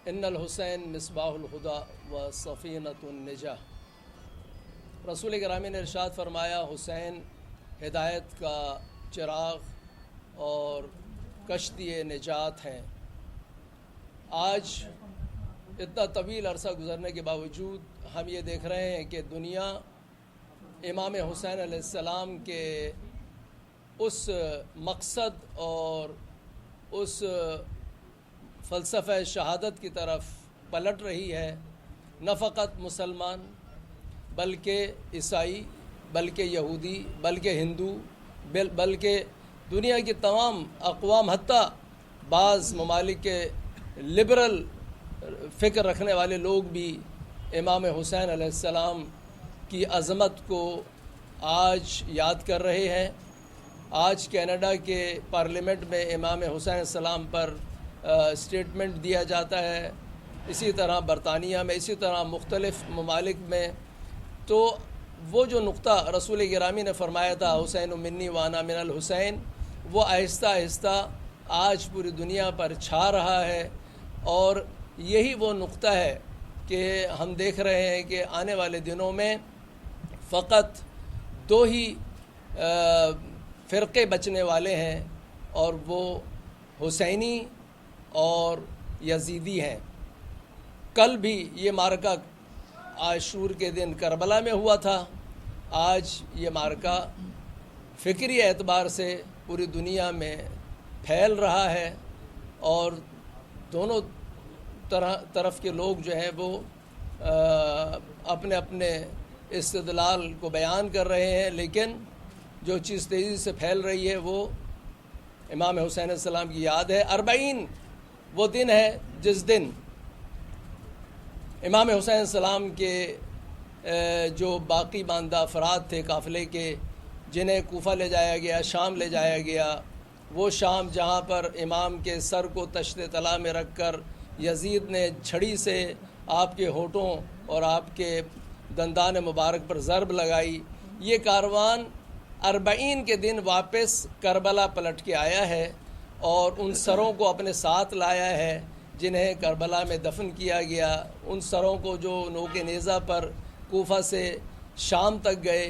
ان الحسین مصباح الہدی و سفینۃ النجاہ۔ رسول گرامی نے ارشاد فرمایا حسین ہدایت کا چراغ اور کشتی نجات ہیں۔ آج اتنا طویل عرصہ گزرنے کے باوجود ہم یہ دیکھ رہے ہیں کہ دنیا امام حسین علیہ السلام کے اس مقصد اور اس فلسفہ شہادت کی طرف پلٹ رہی ہے، نہ فقط مسلمان بلکہ عیسائی، بلکہ یہودی، بلکہ ہندو، بلکہ دنیا کی تمام اقوام، حتیٰ بعض ممالک کے لبرل فکر رکھنے والے لوگ بھی امام حسین علیہ السلام کی عظمت کو آج یاد کر رہے ہیں۔ آج کینیڈا کے پارلیمنٹ میں امام حسین علیہ السلام پر اسٹیٹمنٹ دیا جاتا ہے، اسی طرح برطانیہ میں، اسی طرح مختلف ممالک میں۔ تو وہ جو نقطہ رسول گرامی نے فرمایا تھا حسین منی وانا من الحسین، وہ آہستہ آہستہ آج پوری دنیا پر چھا رہا ہے، اور یہی وہ نقطہ ہے کہ ہم دیکھ رہے ہیں کہ آنے والے دنوں میں فقط دو ہی فرقے بچنے والے ہیں، اور وہ حسینی اور یزیدی ہیں۔ کل بھی یہ معرکہ عاشور کے دن کربلا میں ہوا تھا، آج یہ معرکہ فکری اعتبار سے پوری دنیا میں پھیل رہا ہے، اور دونوں طرف کے لوگ جو ہیں وہ اپنے اپنے استدلال کو بیان کر رہے ہیں، لیکن جو چیز تیزی سے پھیل رہی ہے وہ امام حسین علیہ السلام کی یاد ہے۔ 40 وہ دن ہے جس دن امام حسین علیہ السلام کے جو باقی ماندہ افراد تھے قافلے کے، جنہیں کوفہ لے جایا گیا، شام لے جایا گیا، وہ شام جہاں پر امام کے سر کو تشت طلا میں رکھ کر یزید نے چھڑی سے آپ کے ہونٹوں اور آپ کے دندان مبارک پر ضرب لگائی، یہ کاروان 40 کے دن واپس کربلا پلٹ کے آیا ہے، اور ان سروں کو اپنے ساتھ لایا ہے جنہیں کربلا میں دفن کیا گیا، ان سروں کو جو نوک نیزہ پر کوفہ سے شام تک گئے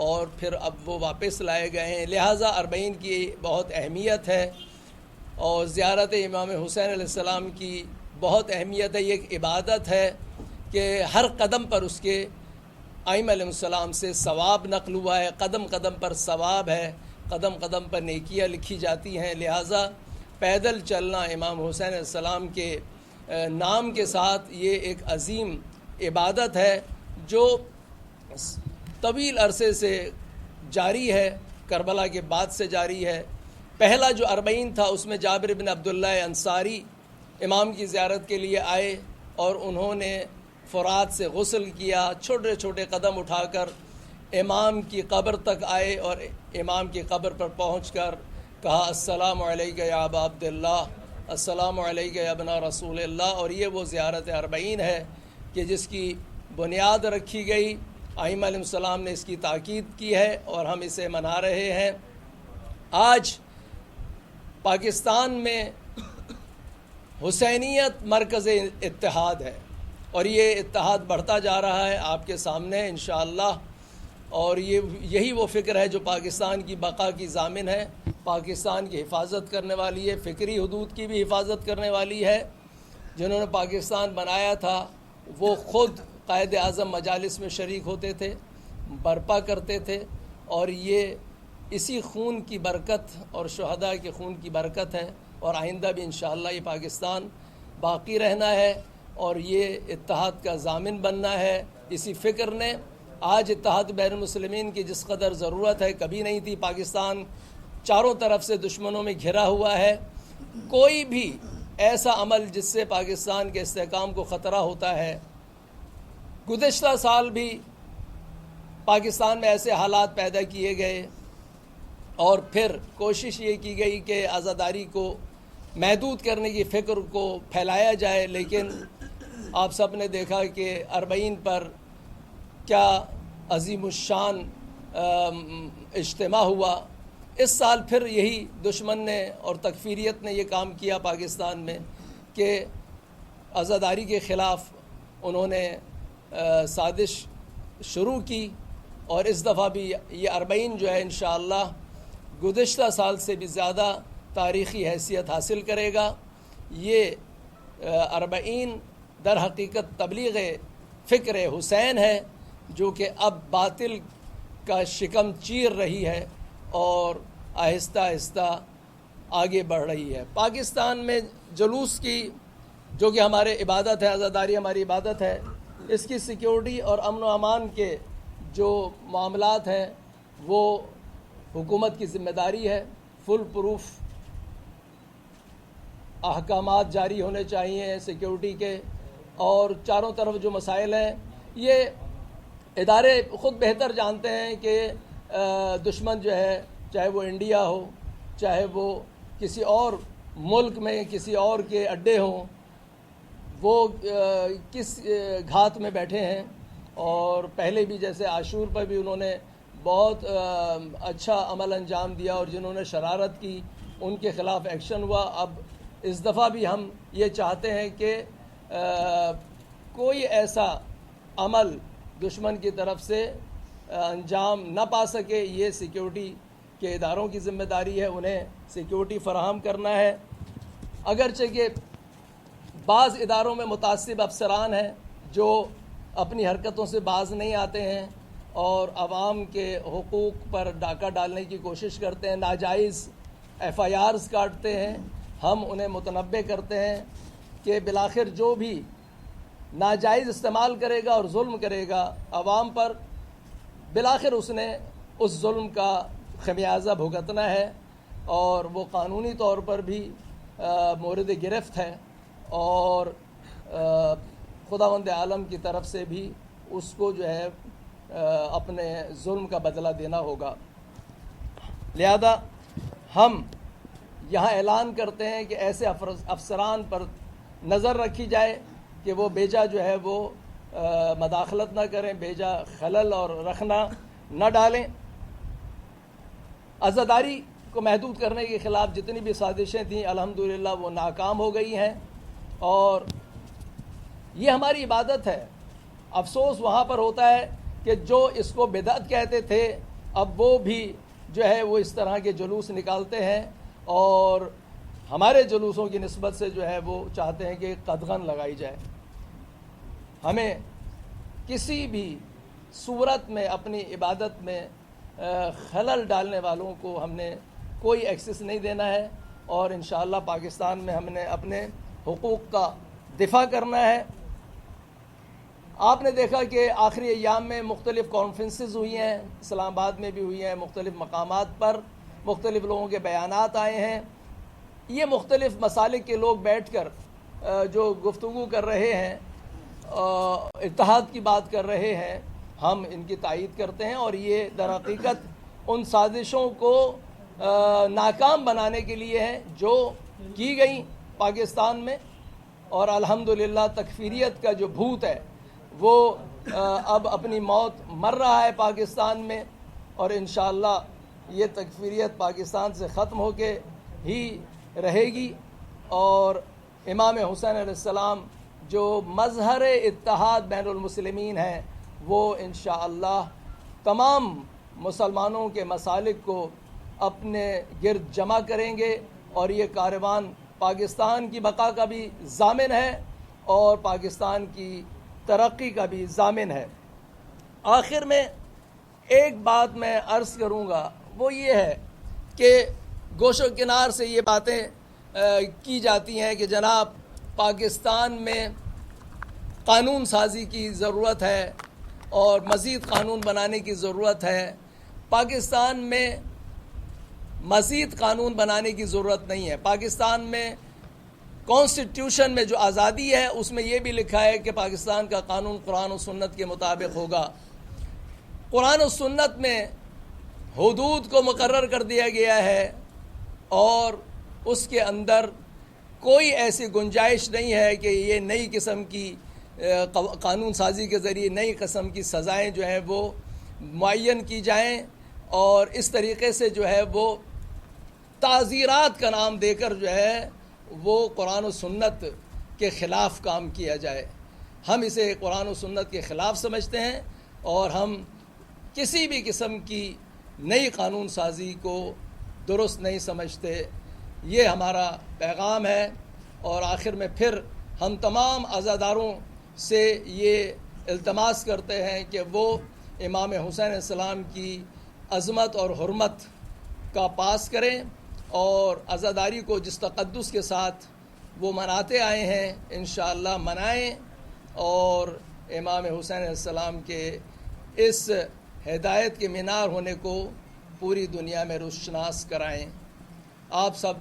اور پھر اب وہ واپس لائے گئے ہیں۔ لہٰذا 40 کی بہت اہمیت ہے، اور زیارت امام حسین علیہ السلام کی بہت اہمیت ہے۔ یہ ایک عبادت ہے کہ ہر قدم پر اس کے ائمہ علیہ السلام سے ثواب نقل ہوا ہے، قدم قدم پر ثواب ہے، قدم قدم پر نیکیاں لکھی جاتی ہیں۔ لہٰذا پیدل چلنا امام حسین علیہ السلام کے نام کے ساتھ یہ ایک عظیم عبادت ہے جو طویل عرصے سے جاری ہے، کربلا کے بعد سے جاری ہے۔ پہلا جو 40 تھا اس میں جابر بن عبداللہ انصاری امام کی زیارت کے لیے آئے، اور انہوں نے فرات سے غسل کیا، چھوٹے چھوٹے قدم اٹھا کر امام کی قبر تک آئے، اور امام کی قبر پر پہنچ کر کہا السلام علیکہ یا ابا عبداللہ، السلام علیکہ یا ابن رسول اللہ۔ اور یہ وہ زیارت 40 ہے کہ جس کی بنیاد رکھی گئی، ائمہ علیہ السلام نے اس کی تاکید کی ہے، اور ہم اسے منا رہے ہیں۔ آج پاکستان میں حسینیت مرکز اتحاد ہے، اور یہ اتحاد بڑھتا جا رہا ہے آپ کے سامنے انشاءاللہ، اور یہی وہ فکر ہے جو پاکستان کی بقا کی ضامن ہے، پاکستان کی حفاظت کرنے والی ہے، فکری حدود کی بھی حفاظت کرنے والی ہے۔ جنہوں نے پاکستان بنایا تھا وہ خود قائد اعظم مجالس میں شریک ہوتے تھے، برپا کرتے تھے، اور یہ اسی خون کی برکت اور شہداء کے خون کی برکت ہے، اور آئندہ بھی انشاءاللہ یہ پاکستان باقی رہنا ہے، اور یہ اتحاد کا ضامن بننا ہے۔ اسی فکر نے آج اتحاد بین المسلمین کی جس قدر ضرورت ہے کبھی نہیں تھی۔ پاکستان چاروں طرف سے دشمنوں میں گھرا ہوا ہے، کوئی بھی ایسا عمل جس سے پاکستان کے استحکام کو خطرہ ہوتا ہے۔ گزشتہ سال بھی پاکستان میں ایسے حالات پیدا کیے گئے، اور پھر کوشش یہ کی گئی کہ آزاداری کو محدود کرنے کی فکر کو پھیلایا جائے، لیکن آپ سب نے دیکھا کہ 40 پر کیا عظیم الشان اجتماع ہوا۔ اس سال پھر یہی دشمن نے اور تکفیریت نے یہ کام کیا پاکستان میں کہ عزاداری کے خلاف انہوں نے سازش شروع کی، اور اس دفعہ بھی یہ 40 جو ہے انشاءاللہ گزشتہ سال سے بھی زیادہ تاریخی حیثیت حاصل کرے گا۔ یہ 40 در حقیقت تبلیغ فکر حسین ہے، جو کہ اب باطل کا شکم چیر رہی ہے اور آہستہ آہستہ آگے بڑھ رہی ہے۔ پاکستان میں جلوس کی، جو کہ ہمارے عبادت ہے، عزاداری ہماری عبادت ہے، اس کی سیکیورٹی اور امن و امان کے جو معاملات ہیں وہ حکومت کی ذمہ داری ہے۔ فل پروف احکامات جاری ہونے چاہیے سیکیورٹی کے، اور چاروں طرف جو مسائل ہیں یہ ادارے خود بہتر جانتے ہیں کہ دشمن جو ہے، چاہے وہ انڈیا ہو، چاہے وہ کسی اور ملک میں کسی اور کے اڈے ہوں، وہ کس گھات میں بیٹھے ہیں۔ اور پہلے بھی جیسے عاشور پر بھی انہوں نے بہت اچھا عمل انجام دیا، اور جنہوں نے شرارت کی ان کے خلاف ایکشن ہوا۔ اب اس دفعہ بھی ہم یہ چاہتے ہیں کہ کوئی ایسا عمل دشمن کی طرف سے انجام نہ پا سکے۔ یہ سیکیورٹی کے اداروں کی ذمہ داری ہے، انہیں سیکیورٹی فراہم کرنا ہے۔ اگرچہ کہ بعض اداروں میں متعصب افسران ہیں جو اپنی حرکتوں سے باز نہیں آتے ہیں اور عوام کے حقوق پر ڈاکہ ڈالنے کی کوشش کرتے ہیں، ناجائز FIRs کاٹتے ہیں۔ ہم انہیں متنبہ کرتے ہیں کہ بالآخر جو بھی ناجائز استعمال کرے گا اور ظلم کرے گا عوام پر، بالآخر اس نے اس ظلم کا خمیازہ بھگتنا ہے، اور وہ قانونی طور پر بھی مورد گرفت ہے، اور خداوند عالم کی طرف سے بھی اس کو جو ہے اپنے ظلم کا بدلہ دینا ہوگا۔ لہذا ہم یہاں اعلان کرتے ہیں کہ ایسے افسران پر نظر رکھی جائے کہ وہ بیجا جو ہے وہ مداخلت نہ کریں، بیجا خلل اور رخنہ نہ ڈالیں۔ عزاداری کو محدود کرنے کے خلاف جتنی بھی سازشیں تھیں الحمدللہ وہ ناکام ہو گئی ہیں، اور یہ ہماری عبادت ہے۔ افسوس وہاں پر ہوتا ہے کہ جو اس کو بدعت کہتے تھے اب وہ بھی جو ہے وہ اس طرح کے جلوس نکالتے ہیں، اور ہمارے جلوسوں کی نسبت سے جو ہے وہ چاہتے ہیں کہ قدغن لگائی جائے۔ ہمیں کسی بھی صورت میں اپنی عبادت میں خلل ڈالنے والوں کو ہم نے کوئی ایکسس نہیں دینا ہے، اور انشاءاللہ پاکستان میں ہم نے اپنے حقوق کا دفاع کرنا ہے۔ آپ نے دیکھا کہ آخری ایام میں مختلف کانفرنسز ہوئی ہیں، اسلام آباد میں بھی ہوئی ہیں، مختلف مقامات پر مختلف لوگوں کے بیانات آئے ہیں۔ یہ مختلف مسالک کے لوگ بیٹھ کر جو گفتگو کر رہے ہیں، اتحاد کی بات کر رہے ہیں، ہم ان کی تائید کرتے ہیں، اور یہ در حقیقت ان سازشوں کو ناکام بنانے کے لیے ہیں جو کی گئیں پاکستان میں، اور الحمدللہ تکفیریت کا جو بھوت ہے وہ اب اپنی موت مر رہا ہے پاکستان میں، اور انشاءاللہ یہ تکفیریت پاکستان سے ختم ہو کے ہی رہے گی، اور امام حسین علیہ السلام جو مظہر اتحاد بین المسلمین ہیں وہ انشاءاللہ تمام مسلمانوں کے مسالک کو اپنے گرد جمع کریں گے، اور یہ کاروان پاکستان کی بقا کا بھی ضامن ہے اور پاکستان کی ترقی کا بھی ضامن ہے۔ آخر میں ایک بات میں عرض کروں گا، وہ یہ ہے کہ گوش و کنار سے یہ باتیں کی جاتی ہیں کہ جناب پاکستان میں قانون سازی کی ضرورت ہے اور مزید قانون بنانے کی ضرورت ہے۔ پاکستان میں مزید قانون بنانے کی ضرورت نہیں ہے۔ پاکستان میں کانسٹیٹیوشن میں جو آزادی ہے اس میں یہ بھی لکھا ہے کہ پاکستان کا قانون قرآن و سنت کے مطابق ہوگا۔ قرآن و سنت میں حدود کو مقرر کر دیا گیا ہے، اور اس کے اندر کوئی ایسی گنجائش نہیں ہے کہ یہ نئی قسم کی قانون سازی کے ذریعے نئی قسم کی سزائیں جو ہیں وہ معین کی جائیں، اور اس طریقے سے جو ہے وہ تعزیرات کا نام دے کر جو ہے وہ قرآن و سنت کے خلاف کام کیا جائے. ہم اسے قرآن و سنت کے خلاف سمجھتے ہیں اور ہم کسی بھی قسم کی نئی قانون سازی کو درست نہیں سمجھتے. یہ ہمارا پیغام ہے. اور آخر میں پھر ہم تمام عزاداروں سے یہ التماس کرتے ہیں کہ وہ امام حسین علیہ السلام کی عظمت اور حرمت کا پاس کریں اور عزاداری کو جس تقدس کے ساتھ وہ مناتے آئے ہیں انشاءاللہ منائیں اور امام حسین علیہ السلام کے اس ہدایت کے مینار ہونے کو پوری دنیا میں روشناس کرائیں. آپ سب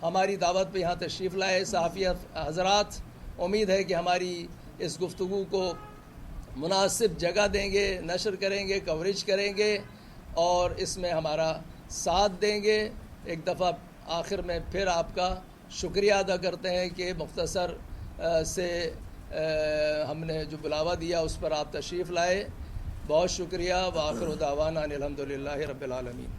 ہماری دعوت پہ یہاں تشریف لائے. صحافی حضرات امید ہے کہ ہماری اس گفتگو کو مناسب جگہ دیں گے, نشر کریں گے, کوریج کریں گے اور اس میں ہمارا ساتھ دیں گے. ایک دفعہ آخر میں پھر آپ کا شکریہ ادا کرتے ہیں کہ مختصر سے ہم نے جو بلاوا دیا اس پر آپ تشریف لائے. بہت شکریہ. وآخر دعوانا ان الحمدللہ رب العالمین.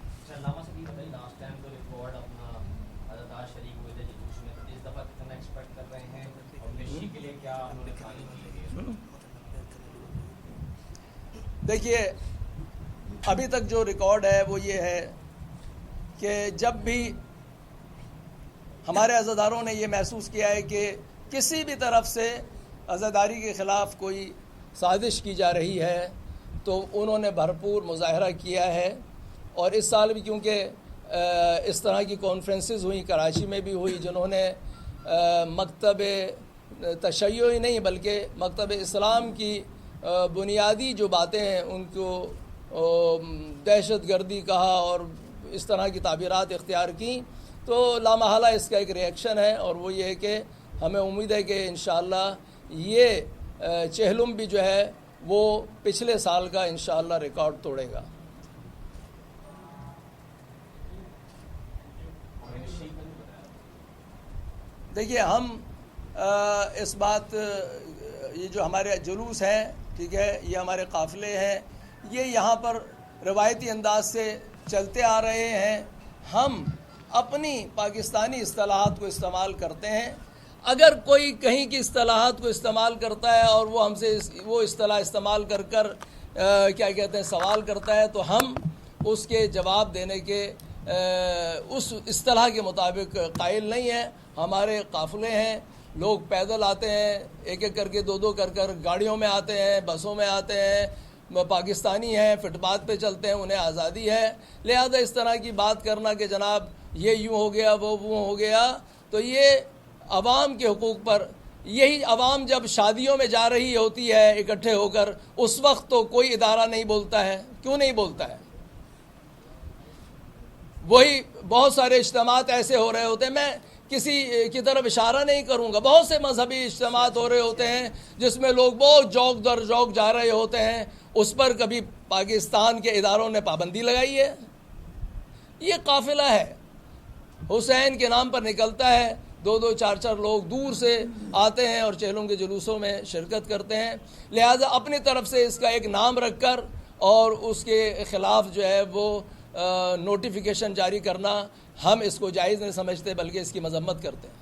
دیکھیے ابھی تک جو ریکارڈ ہے وہ یہ ہے کہ جب بھی ہمارے عزاداروں نے یہ محسوس کیا ہے کہ کسی بھی طرف سے عزاداری کے خلاف کوئی سازش کی جا رہی ہے تو انہوں نے بھرپور مظاہرہ کیا ہے. اور اس سال بھی کیونکہ اس طرح کی کانفرنسز ہوئیں, کراچی میں بھی ہوئی, جنہوں نے مکتب تشیع ہی نہیں بلکہ مکتب اسلام کی بنیادی جو باتیں ہیں ان کو دہشت گردی کہا اور اس طرح کی تعبیرات اختیار کیں, تو لامحالہ اس کا ایک ریئیکشن ہے. اور وہ یہ ہے کہ ہمیں امید ہے کہ انشاءاللہ یہ چہلم بھی جو ہے وہ پچھلے سال کا انشاءاللہ ریکارڈ توڑے گا. دیکھیے ہم اس بات یہ جو ہمارے جلوس ہیں, ٹھیک ہے, یہ ہمارے قافلے ہیں, یہ یہاں پر روایتی انداز سے چلتے آ رہے ہیں. ہم اپنی پاکستانی اصطلاحات کو استعمال کرتے ہیں. اگر کوئی کہیں کی اصطلاحات کو استعمال کرتا ہے اور وہ ہم سے وہ اصطلاح استعمال کر کیا کہتے ہیں سوال کرتا ہے تو ہم اس کے جواب دینے کے اس اصطلاح کے مطابق قائل نہیں ہیں. ہمارے قافلے ہیں, لوگ پیدل آتے ہیں, ایک ایک کر کے دو کر گاڑیوں میں آتے ہیں, بسوں میں آتے ہیں, پاکستانی ہیں, فٹ پاتھ پہ چلتے ہیں, انہیں آزادی ہے. لہذا اس طرح کی بات کرنا کہ جناب یہ یوں ہو گیا وہ ہو گیا, تو یہ عوام کے حقوق پر, یہی عوام جب شادیوں میں جا رہی ہوتی ہے اکٹھے ہو کر, اس وقت تو کوئی ادارہ نہیں بولتا ہے. کیوں نہیں بولتا ہے؟ وہی بہت سارے اجتماعات ایسے ہو رہے ہوتے ہیں, میں کسی کی طرف اشارہ نہیں کروں گا, بہت سے مذہبی اجتماعات ہو رہے ہوتے ہیں جس میں لوگ بہت جوک در جوک جا رہے ہوتے ہیں, اس پر کبھی پاکستان کے اداروں نے پابندی لگائی ہے؟ یہ قافلہ ہے, حسین کے نام پر نکلتا ہے, دو چار لوگ دور سے آتے ہیں اور چہلم کے جلوسوں میں شرکت کرتے ہیں. لہذا اپنی طرف سے اس کا ایک نام رکھ کر اور اس کے خلاف جو ہے وہ نوٹیفیکیشن جاری کرنا, ہم اس کو جائز نہیں سمجھتے بلکہ اس کی مذمت کرتے ہیں.